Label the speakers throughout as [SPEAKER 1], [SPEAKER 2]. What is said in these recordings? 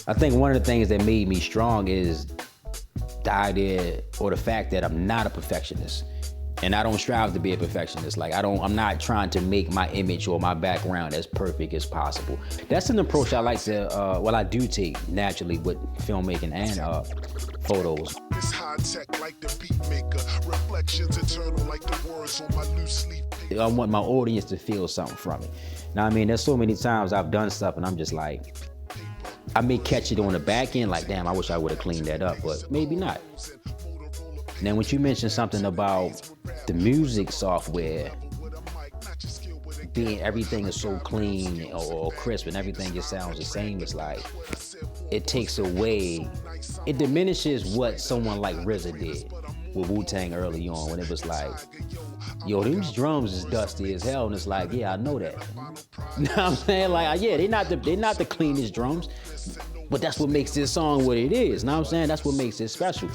[SPEAKER 1] I think one of the things that made me strong is the idea or the fact that I'm not a perfectionist. And I don't strive to be a perfectionist. Like I'm not trying to make my image or my background as perfect as possible. That's an approach I like to, I do take naturally with filmmaking and photos.
[SPEAKER 2] It's high tech like the beat maker, reflections eternal like the words on my new sleeve.
[SPEAKER 1] I want my audience to feel something from it. Now, I mean, there's so many times I've done stuff and I'm just like, I may catch it on the back end, like, damn, I wish I would have cleaned that up, but maybe not. Now, when you mentioned something about the music software, being everything is so clean or crisp and everything just sounds the same, it's like, it takes away, it diminishes what someone like RZA did with Wu-Tang early on, when it was like, yo, these drums is dusty as hell, and it's like, yeah, I know that. You know what I'm saying? Like, yeah, they're not the cleanest drums, but that's what makes this song what it is. You know what I'm saying? That's what makes it special.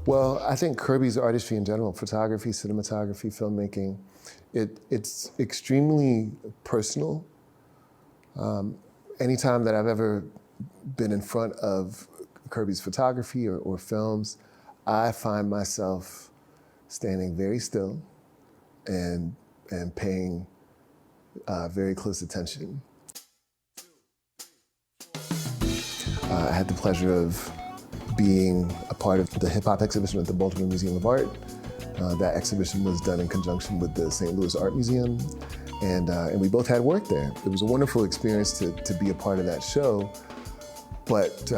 [SPEAKER 3] Well, I think Kirby's artistry in general, photography, cinematography, filmmaking, it's extremely personal. Anytime that I've ever been in front of Kirby's photography or films, I find myself standing very still and paying very close attention. I had the pleasure of being a part of the hip-hop exhibition at the Baltimore Museum of Art. That exhibition was done in conjunction with the St. Louis Art Museum, and we both had work there. It was a wonderful experience to be a part of that show, but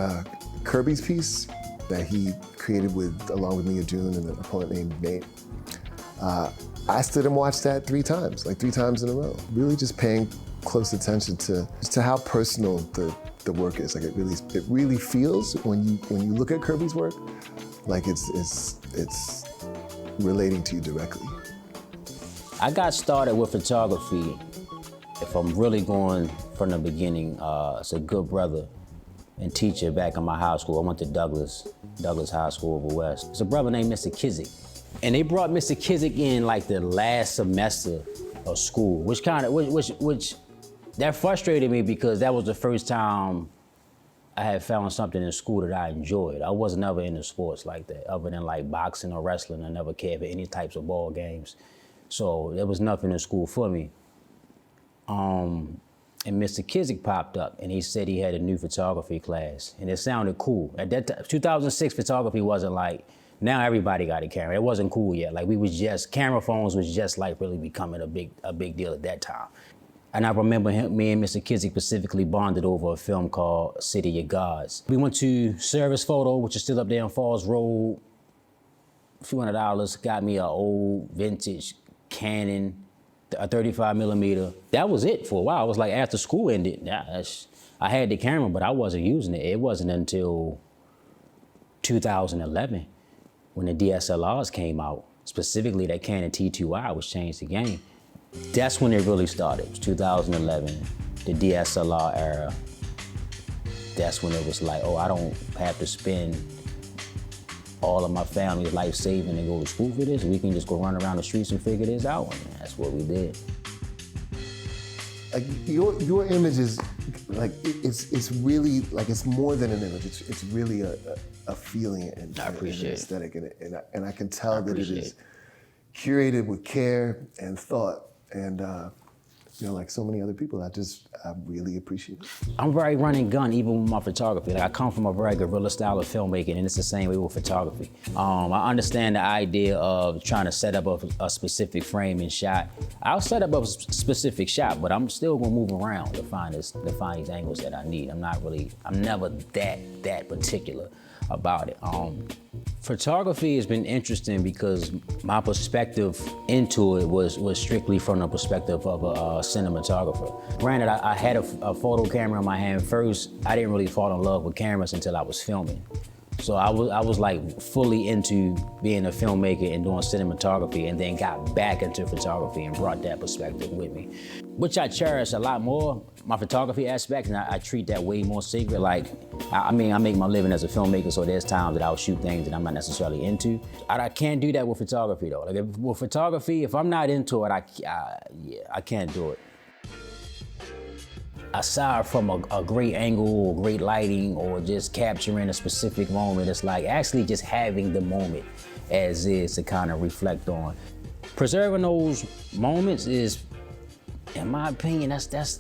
[SPEAKER 3] Kirby's piece that he created along with Mia June and a poet named Nate, I stood and watched that 3 times, like 3 times in a row, really just paying close attention to how personal the work is. Like it really feels when you look at Kirby's work, like it's relating to you directly.
[SPEAKER 1] I got started with photography, if I'm really going from the beginning, it's a good brother and teacher back in my high school. I went to Douglas High School over West. It's a brother named Mr. Kizik. And they brought Mr. Kizik in like the last semester of school, which that frustrated me because that was the first time I had found something in school that I enjoyed. I was never into sports like that, other than like boxing or wrestling. I never cared for any types of ball games. So there was nothing in school for me. And Mr. Kizik popped up and he said he had a new photography class and it sounded cool. At that time, 2006 photography wasn't like, now everybody got a camera. It wasn't cool yet. Like camera phones was just like really becoming a big deal at that time. And I remember me and Mr. Kizik specifically bonded over a film called City of Gods. We went to Service Photo, which is still up there on Falls Road. A few $100, got me an old vintage Canon, a 35 millimeter. That was it for a while. It was like after school ended, I had the camera, but I wasn't using it. It wasn't until 2011 when the DSLRs came out, specifically that Canon T2i, which changed the game. That's when it really started. It was 2011, the DSLR era. That's when it was like, oh, I don't have to spend all of my family's life saving and go to school for this. We can just go run around the streets and figure this out. And that's what we did.
[SPEAKER 3] Like your image is like it's really like it's more than an image. It's really a feeling and an aesthetic, and I can tell that it is curated with care and thought. And like so many other people, I really appreciate it.
[SPEAKER 1] I'm very run and gun, even with my photography. Like I come from a very guerrilla style of filmmaking, and it's the same way with photography. I understand the idea of trying to set up a specific frame and shot. I'll set up a specific shot, but I'm still gonna move around to find these angles that I need. I'm never that particular about it. Photography has been interesting because my perspective into it was strictly from the perspective of a cinematographer. Granted, I had a photo camera in my hand first. I didn't really fall in love with cameras until I was filming. So I was like fully into being a filmmaker and doing cinematography, and then got back into photography and brought that perspective with me, which I cherish a lot more, my photography aspect, and I treat that way more sacred. Like, I make my living as a filmmaker, so there's times that I'll shoot things that I'm not necessarily into. I can't do that with photography though. Like with photography, if I'm not into it, I can't do it. aside from a great angle or great lighting or just capturing a specific moment, it's like actually just having the moment as is to kind of reflect on. Preserving those moments is, in my opinion, that's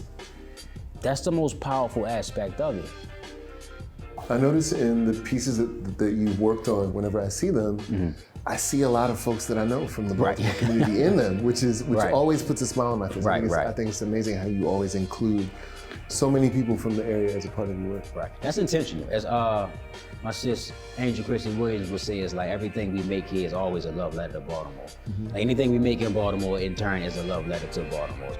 [SPEAKER 1] the most powerful aspect of it.
[SPEAKER 3] I notice in the pieces that you've worked on, whenever I see them, I see a lot of folks that I know from the Baltimore community in them, which always puts a smile on my face. I think it's amazing how you always include so many people from the area as a part of your work.
[SPEAKER 1] Right, that's intentional. As my sis, Angel Christian Williams would say, it's like everything we make here is always a love letter to Baltimore. Like anything we make in Baltimore, in turn, is a love letter to Baltimore.